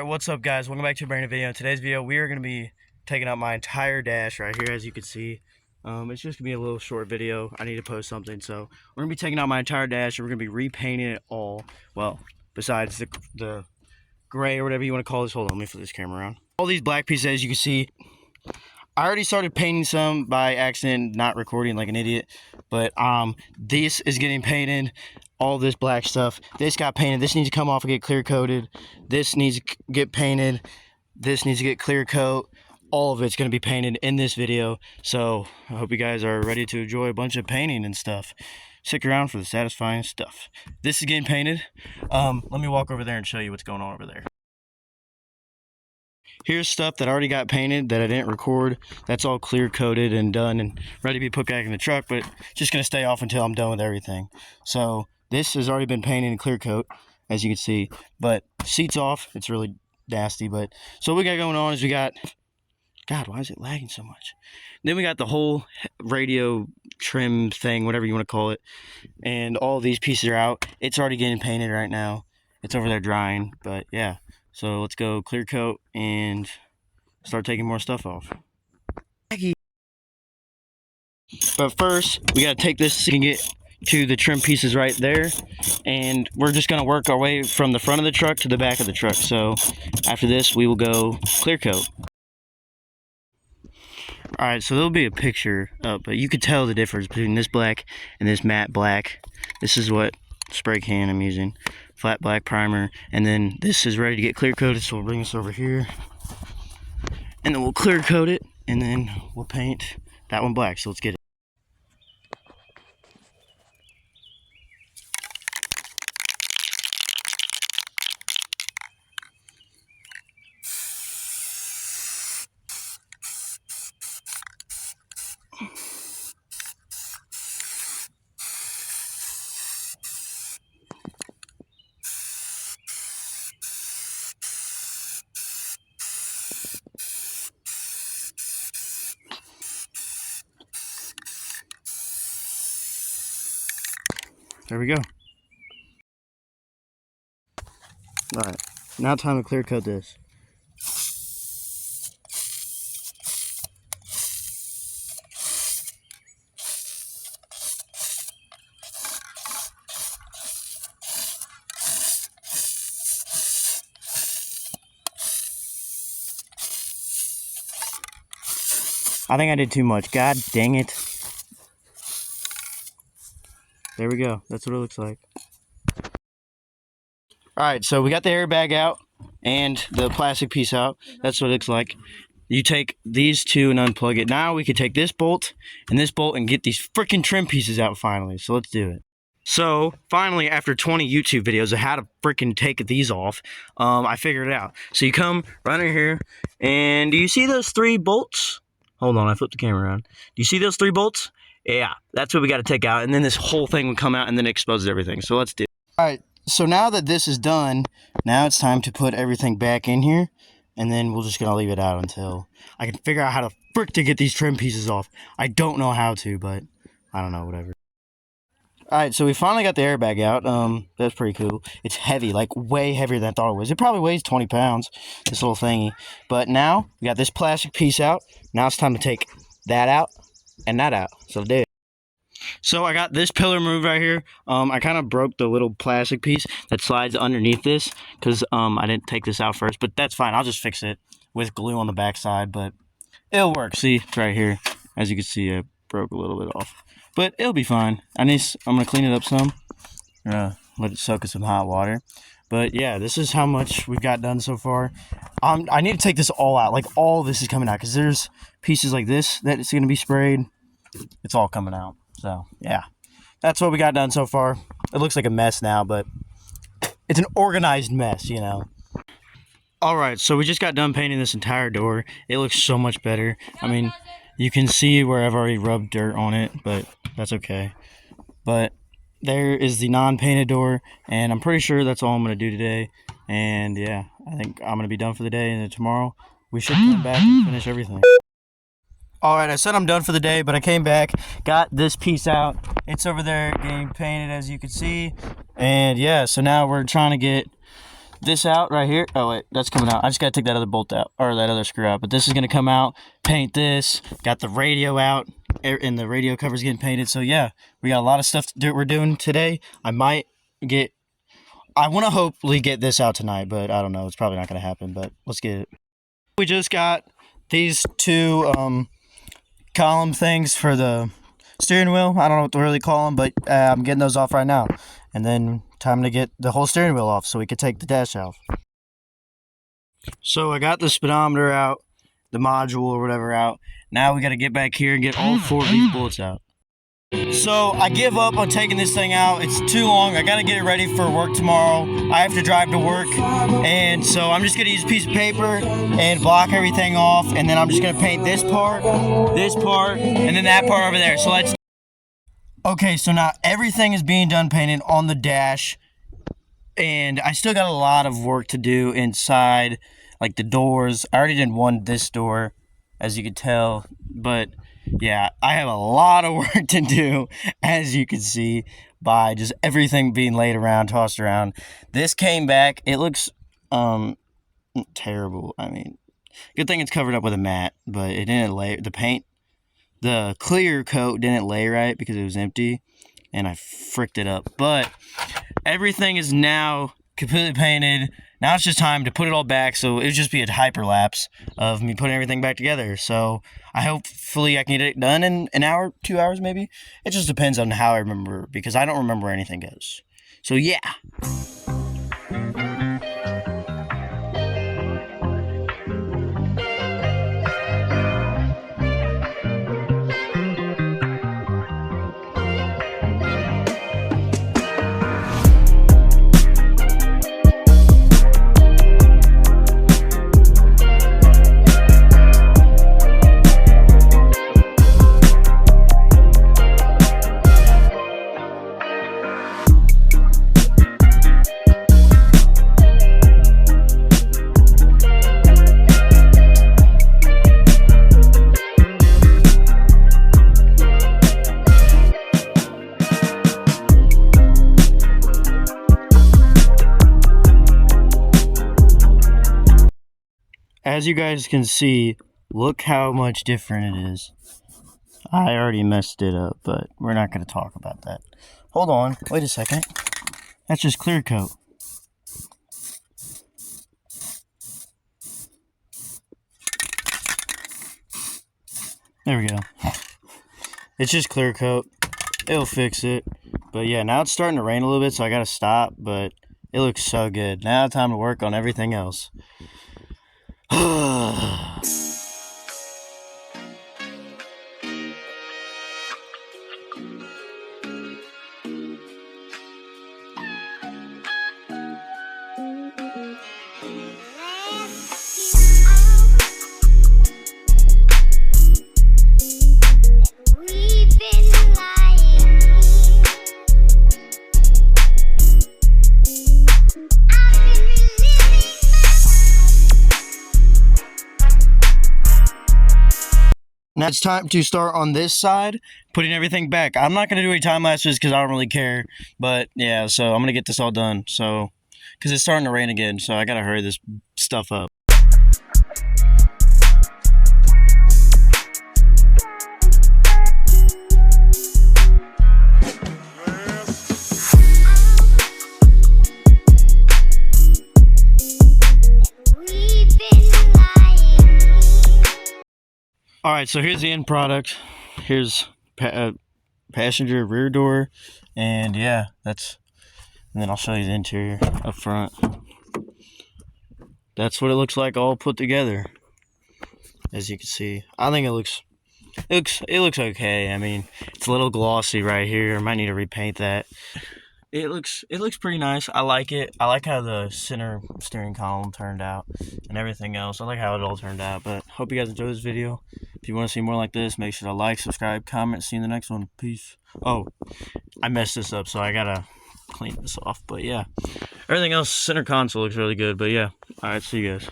Alright, what's up guys? Welcome back to a brand new video. In today's video, we are going to be taking out my entire dash right here, as you can see. It's just going to be a little short video. I need to post something, so we're going to be taking out my entire dash, and we're going to be repainting it all. Well, besides the gray or whatever you want to call this. Hold on, let me flip this camera around. All these black pieces, as you can see, I already started painting some by accident, not recording like an idiot. But this is getting painted. All this black stuff, this got painted. This needs to come off and get clear coated. This needs to get painted. This needs to get clear coat. All of it's going to be painted in this video. So I hope you guys are ready to enjoy a bunch of painting and stuff. Stick around for the satisfying stuff. This is getting painted. Let me walk over there and show you what's going on over there. Here's stuff that already got painted that I didn't record. That's all clear coated and done and ready to be put back in the truck, but just going to stay off until I'm done with everything. So this has already been painted in clear coat, as you can see, but seat's off. It's really nasty, but so what we got going on is we got, God, why is it lagging so much? Then we got the whole radio trim thing, whatever you want to call it, and all these pieces are out. It's already getting painted right now. It's over there drying, but yeah. So let's go clear coat and start taking more stuff off. But first, we got to take this so we can get to the trim pieces right there. And we're just going to work our way from the front of the truck to the back of the truck. So after this, we will go clear coat. Alright, so there'll be a picture up, but you could tell the difference between this black and this matte black. This is what spray can I'm using. Flat black primer, and then this is ready to get clear coated, so we'll bring this over here and then we'll clear coat it, and then we'll paint that one black. So let's get it. There we go. Alright, now time to clear coat this. I think I did too much. God dang it. There we go. That's what it looks like. Alright, so we got the airbag out and the plastic piece out. That's what it looks like. You take these two and unplug it. Now we can take this bolt and get these freaking trim pieces out finally. So let's do it. So finally, after 20 YouTube videos of how to freaking take these off, I figured it out. So you come right in here, and do you see those 3 bolts? Hold on, I flipped the camera around. Do you see those 3 bolts? Yeah, that's what we got to take out, and then this whole thing would come out, and then it exposes everything. So let's do it. All right, so now that this is done, now it's time to put everything back in here, and then we're just going to leave it out until I can figure out how to frick to get these trim pieces off. I don't know how to, but I don't know, whatever. All right, so we finally got the airbag out. That's pretty cool. It's heavy, like way heavier than I thought it was. It probably weighs 20 pounds, this little thingy. But now we got this plastic piece out. Now it's time to take that out and that out. So do it. So I got this pillar moved right here. I kind of broke the little plastic piece that slides underneath this because I didn't take this out first. But that's fine. I'll just fix it with glue on the back side. But it'll work. See, it's right here. As you can see, I broke a little bit off. But it'll be fine. I'm going to clean it up some. Let it soak in some hot water. But yeah, this is how much we've got done so far. I need to take this all out. Like all this is coming out. Because there's pieces like this that it's going to be sprayed. It's all coming out. So yeah, that's what we got done so far. It looks like a mess now, but it's an organized mess, you know. Alright, so we just got done painting this entire door. It looks so much better. I mean, you can see where I've already rubbed dirt on it, but that's okay. But there is the non-painted door, and I'm pretty sure that's all I'm going to do today. And yeah, I think I'm going to be done for the day, and then tomorrow we should come back and finish everything. Alright, I said I'm done for the day, but I came back, got this piece out. It's over there getting painted, as you can see. And yeah, so now we're trying to get this out right here. Oh wait, that's coming out. I just gotta take that other bolt out, or that other screw out. But this is gonna come out. Paint this. Got the radio out, and the radio cover's getting painted. So yeah, we got a lot of stuff to do. We're doing today. I want to hopefully get this out tonight, but I don't know. It's probably not gonna happen. But let's get it. We just got these two column things for the steering wheel. I don't know what to really call them, but I'm getting those off right now. And then time to get the whole steering wheel off so we could take the dash off. So I got the speedometer out, the module or whatever out. Now we got to get back here and get all 4 of these bullets out. So I give up on taking this thing out. It's too long. I got to get it ready for work tomorrow. I have to drive to work. And so I'm just going to use a piece of paper and block everything off. And then I'm just going to paint this part, and then that part over there. So let's... Okay, so now everything is being done painted on the dash. And I still got a lot of work to do inside, like the doors. I already did this door, as you can tell. But... yeah, I have a lot of work to do, as you can see, by just everything being laid around, tossed around. This came back. It looks terrible. I mean, good thing it's covered up with a mat, but it didn't lay. The clear coat didn't lay right because it was empty, and I fricked it up. But everything is now completely painted. Now it's just time to put it all back, so it would just be a hyperlapse of me putting everything back together. So hopefully I can get it done in an hour, 2 hours maybe. It just depends on how I remember, because I don't remember where anything goes. So yeah. As you guys can see, look how much different it is. I already messed it up, but we're not going to talk about that. Hold on, wait a second. That's just clear coat. There we go. It's just clear coat. It'll fix it. But yeah, now it's starting to rain a little bit, so I got to stop, but it looks so good. Now time to work on everything else. Now it's time to start on this side, putting everything back. I'm not going to do any time lapses because I don't really care. But yeah, so I'm going to get this all done. So, because it's starting to rain again, so I got to hurry this stuff up. Alright, so here's the end product. Here's passenger rear door, and yeah, and then I'll show you the interior up front. That's what it looks like all put together. As you can see, I think it looks okay. I mean, it's a little glossy right here. I might need to repaint that. It looks pretty nice. I like it. I like how the center steering column turned out and everything else. I like how it all turned out. But hope you guys enjoyed this video. If you want to see more like this, make sure to like, subscribe, comment. See you in the next one. Peace. Oh, I messed this up, so I gotta clean this off. But yeah, everything else, center console looks really good. But yeah, all right, see you guys.